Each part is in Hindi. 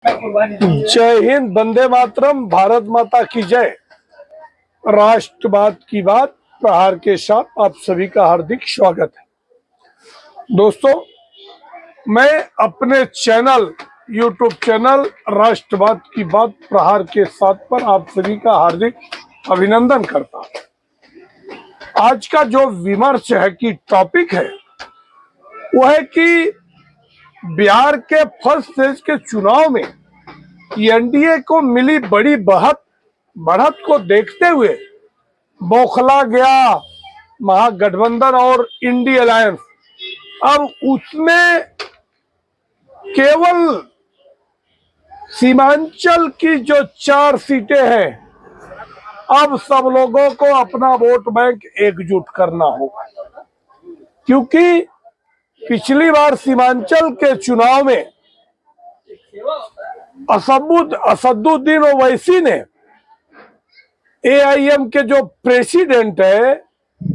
जय हिंद, वंदे मातरम, भारत माता की जय। राष्ट्रवाद की बात प्रहार के साथ आप सभी का हार्दिक स्वागत है। दोस्तों, मैं अपने यूट्यूब चैनल राष्ट्रवाद की बात प्रहार के साथ पर आप सभी का हार्दिक अभिनंदन करता हूं। आज का जो विमर्श है कि टॉपिक है वो है कि बिहार के फर्स्ट फेज के चुनाव में एनडीए को मिली बड़ी बढ़त को देखते हुए बौखला गया महागठबंधन और इंडी अलायंस। अब उसमें केवल सीमांचल की जो 4 सीटें हैं, अब सब लोगों को अपना वोट बैंक एकजुट करना होगा, क्योंकि पिछली बार सीमांचल के चुनाव में असदुद्दीन ओवैसी ने, एआईएम के जो प्रेसिडेंट है,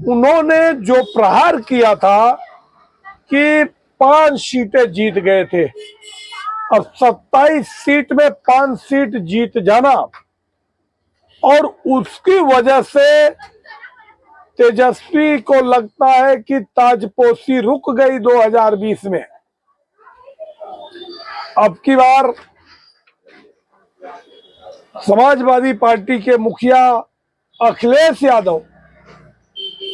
उन्होंने जो प्रहार किया था कि 5 सीटें जीत गए थे और 27 सीट में 5 सीट जीत जाना, और उसकी वजह से तेजस्वी को लगता है कि ताजपोशी रुक गई 2020 में। अब की बार समाजवादी पार्टी के मुखिया अखिलेश यादव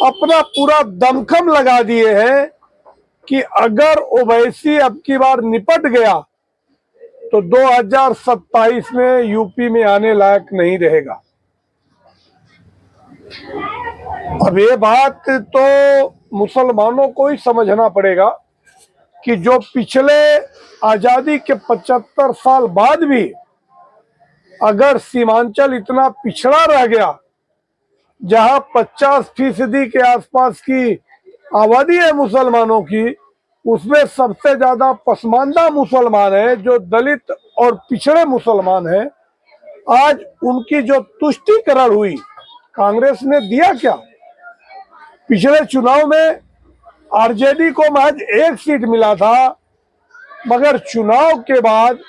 अपना पूरा दमखम लगा दिए हैं कि अगर ओवैसी अब की बार निपट गया तो 2027 में यूपी में आने लायक नहीं रहेगा। अब ये बात तो मुसलमानों को ही समझना पड़ेगा कि जो पिछले आजादी के 75 साल बाद भी अगर सीमांचल इतना पिछड़ा रह गया, जहां 50% के आसपास की आबादी है मुसलमानों की, उसमें सबसे ज्यादा पसमानदा मुसलमान है जो दलित और पिछड़े मुसलमान हैं। आज उनकी जो तुष्टीकरण हुई, कांग्रेस ने दिया क्या? पिछले चुनाव में आरजेडी को महज 1 सीट मिला था, मगर चुनाव के बाद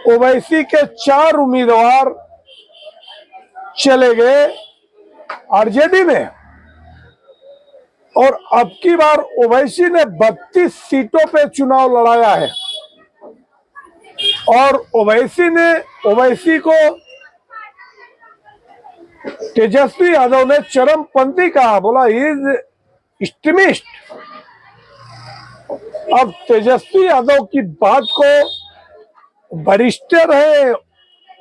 ओवैसी के 4 उम्मीदवार चले गए आरजेडी में, और अब की बार ओवैसी ने 32 सीटों पे चुनाव लड़ाया है। और ओवैसी को तेजस्वी यादव ने चरमपंथी कहा, बोला इज एक्सट्रीमिस्ट। अब तेजस्वी यादव की बात को बैरिस्टर है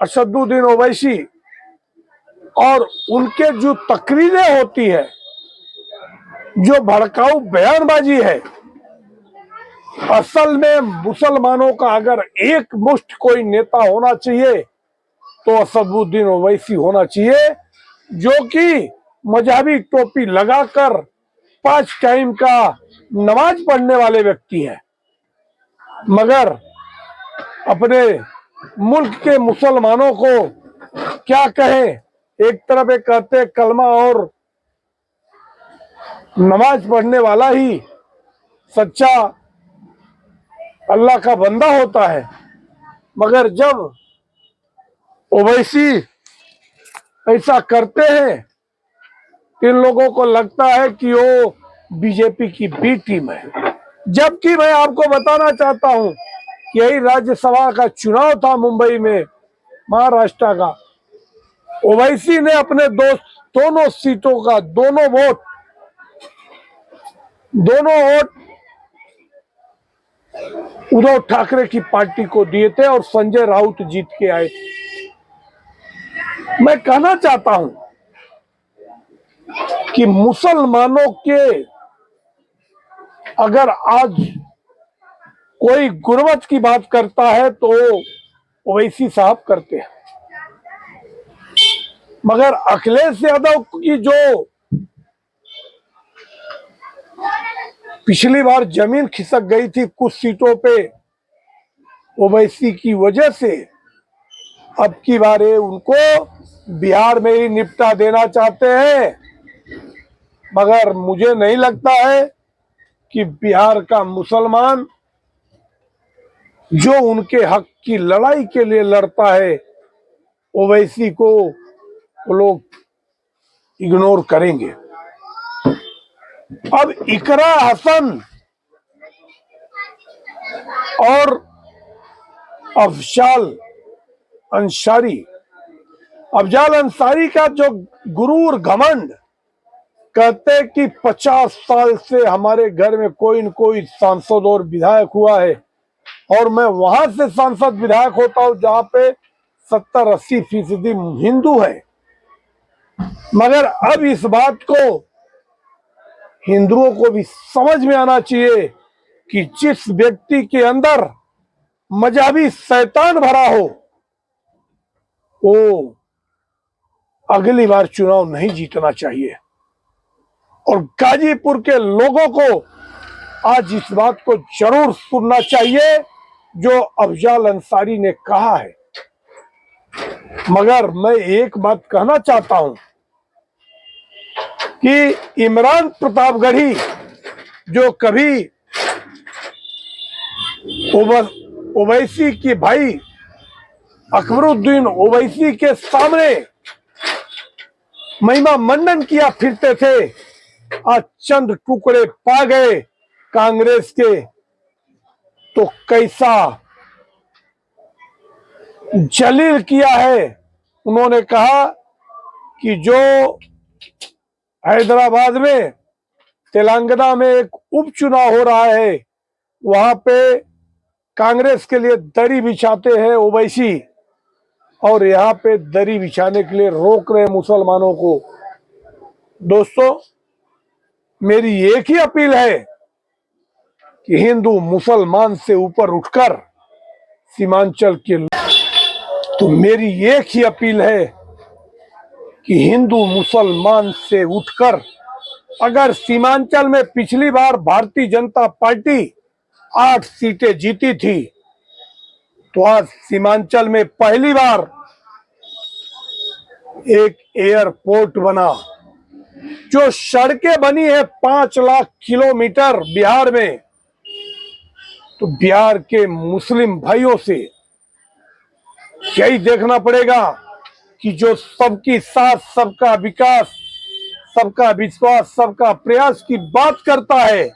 असदुद्दीन ओवैसी, और उनके जो तकरीरें होती है, जो भड़काऊ बयानबाजी है, असल में मुसलमानों का अगर एक मुष्ट कोई नेता होना चाहिए तो असदुद्दीन ओवैसी होना चाहिए, जो कि मजहबी टोपी लगाकर 5 टाइम का नमाज पढ़ने वाले व्यक्ति है, मगर अपने मुल्क के मुसलमानों को क्या कहें। एक तरफ एक कहते कलमा और नमाज पढ़ने वाला ही सच्चा अल्लाह का बंदा होता है, मगर जब ओवैसी ऐसा करते हैं, इन लोगों को लगता है कि वो बीजेपी की बी टीम है। जबकि मैं आपको बताना चाहता हूं, यही राज्यसभा का चुनाव था मुंबई में, महाराष्ट्र का। ओवैसी ने अपने दोनों सीटों का दोनों वोट उद्धव ठाकरे की पार्टी को दिए थे और संजय राउत जीत के आए थे। मैं कहना चाहता हूं कि मुसलमानों के अगर आज कोई गुर्बत की बात करता है तो ओवैसी साहब करते हैं, मगर अखिलेश यादव की जो पिछली बार जमीन खिसक गई थी कुछ सीटों पे ओवैसी की वजह से, अब की बार उनको बिहार में ही निपटा देना चाहते हैं। मगर मुझे नहीं लगता है कि बिहार का मुसलमान जो उनके हक की लड़ाई के लिए लड़ता है ओवैसी को वो लोग इग्नोर करेंगे। अब इकरा हसन और अफजाल अंसारी, अफजाल अंसारी का जो गुरूर घमंड, कहते कि 50 साल से हमारे घर में कोई न कोई सांसद और विधायक हुआ है और मैं वहां से सांसद विधायक होता हूं जहां पे 70-80% हिंदू है। मगर अब इस बात को हिंदुओं को भी समझ में आना चाहिए कि जिस व्यक्ति के अंदर मजहबी शैतान भरा हो वो अगली बार चुनाव नहीं जीतना चाहिए। और गाजीपुर के लोगों को आज इस बात को जरूर सुनना चाहिए जो अफजाल अंसारी ने कहा है। मगर मैं एक बात कहना चाहता हूं कि इमरान प्रतापगढ़ी जो कभी ओवैसी के भाई अकबरुद्दीन ओवैसी के सामने महिमा मंडन किया फिरते थे, आज चंद टुकड़े पा गए कांग्रेस के, तो कैसा जलील किया है। उन्होंने कहा कि जो हैदराबाद में तेलंगाना में एक उपचुनाव हो रहा है वहां पे कांग्रेस के लिए दरी बिछाते हैं ओवैसी और यहाँ पे दरी बिछाने के लिए रोक रहे मुसलमानों को। दोस्तों, मेरी एक ही अपील है कि हिंदू मुसलमान से ऊपर उठकर सीमांचल के, तो मेरी एक ही अपील है कि हिंदू मुसलमान से उठकर, अगर सीमांचल में पिछली बार भारतीय जनता पार्टी 8 सीटें जीती थी तो आज सीमांचल में पहली बार एक एयरपोर्ट बना, जो सड़कें बनी है 5 लाख किलोमीटर बिहार में, तो बिहार के मुस्लिम भाइयों से यही देखना पड़ेगा कि जो सबकी साथ, सबका विकास, सबका विश्वास, सबका प्रयास की बात करता है,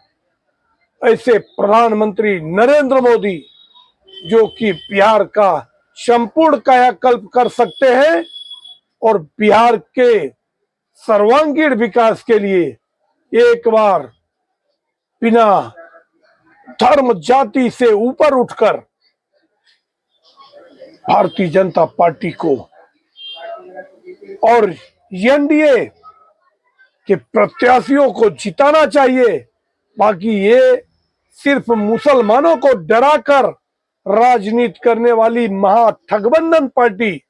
ऐसे प्रधानमंत्री नरेंद्र मोदी जो कि बिहार का संपूर्ण कायाकल्प कर सकते हैं और बिहार के सर्वांगीण विकास के लिए एक बार बिना धर्म जाति से ऊपर उठकर भारतीय जनता पार्टी को और एनडीए के प्रत्याशियों को जिताना चाहिए। बाकी ये सिर्फ मुसलमानों को डराकर राजनीति करने वाली महाठगबंधन पार्टी,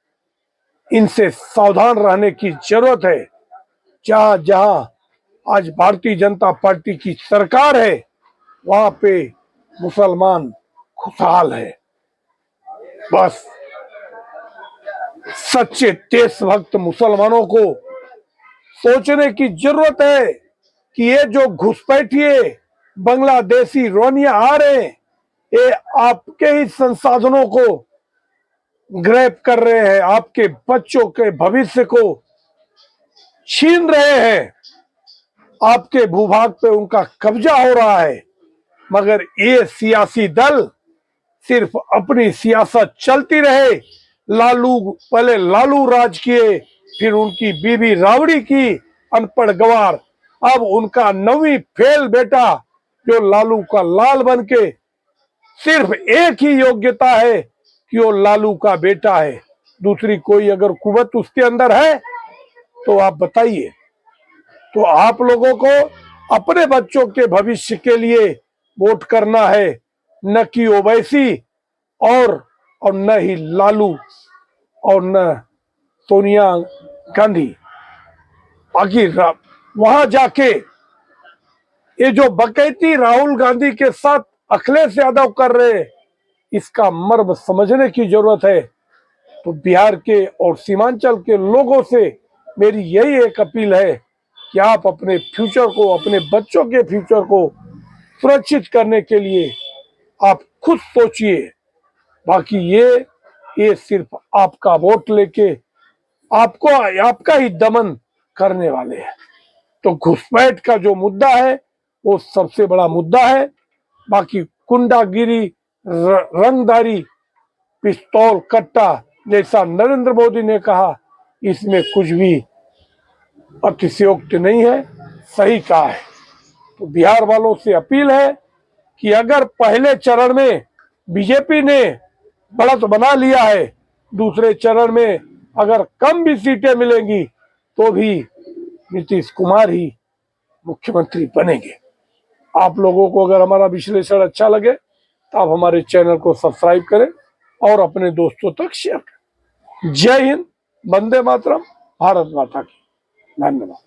इनसे सावधान रहने की जरूरत है। जहां जहां आज भारतीय जनता पार्टी की सरकार है वहां पे मुसलमान खुशहाल है। बस सच्चे देशभक्त मुसलमानों को सोचने की जरूरत है कि ये जो घुसपैठिए बांग्लादेशी रोनिया आ रहे हैं, ये आपके ही संसाधनों को ग्रैब कर रहे हैं, आपके बच्चों के भविष्य को छीन रहे हैं, आपके भूभाग पे उनका कब्जा हो रहा है। मगर ये सियासी दल सिर्फ अपनी सियासत चलती रहे। पहले लालू राज किए, फिर उनकी बीबी राबड़ी की अनपढ़ गवार, अब उनका 9वीं फेल बेटा जो लालू का लाल बन के, सिर्फ एक ही योग्यता है कि वो लालू का बेटा है, दूसरी कोई अगर कुवत उसके अंदर है तो आप बताइए। तो आप लोगों को अपने बच्चों के भविष्य के लिए वोट करना है, न कि ओवैसी और न ही लालू और न सोनिया गांधी। बाकी वहां जाके ये जो बकैती राहुल गांधी के साथ अखिलेश यादव कर रहे, इसका मर्म समझने की जरूरत है। तो बिहार के और सीमांचल के लोगों से मेरी यही एक अपील है कि आप अपने फ्यूचर को, अपने बच्चों के फ्यूचर को सुरक्षित करने के लिए आप खुद सोचिए बाकी ये सिर्फ आपका वोट लेके आपको आपका ही दमन करने वाले हैं। तो घुसपैठ का जो मुद्दा है वो सबसे बड़ा मुद्दा है। बाकी गुंडागिरी, रंगदारी, पिस्तौल कट्टा जैसा नरेंद्र मोदी ने कहा, इसमें कुछ भी अतिशयोक्ति नहीं है, सही कहा है। तो बिहार वालों से अपील है कि अगर पहले चरण में बीजेपी ने बढ़त बना लिया है, दूसरे चरण में अगर कम भी सीटें मिलेंगी तो भी नीतीश कुमार ही मुख्यमंत्री बनेंगे। आप लोगों को अगर हमारा विश्लेषण अच्छा लगे तो आप हमारे चैनल को सब्सक्राइब करें और अपने दोस्तों तक शेयर करें। जय हिंद, वंदे मातरम, भारत माता की। धन्यवाद।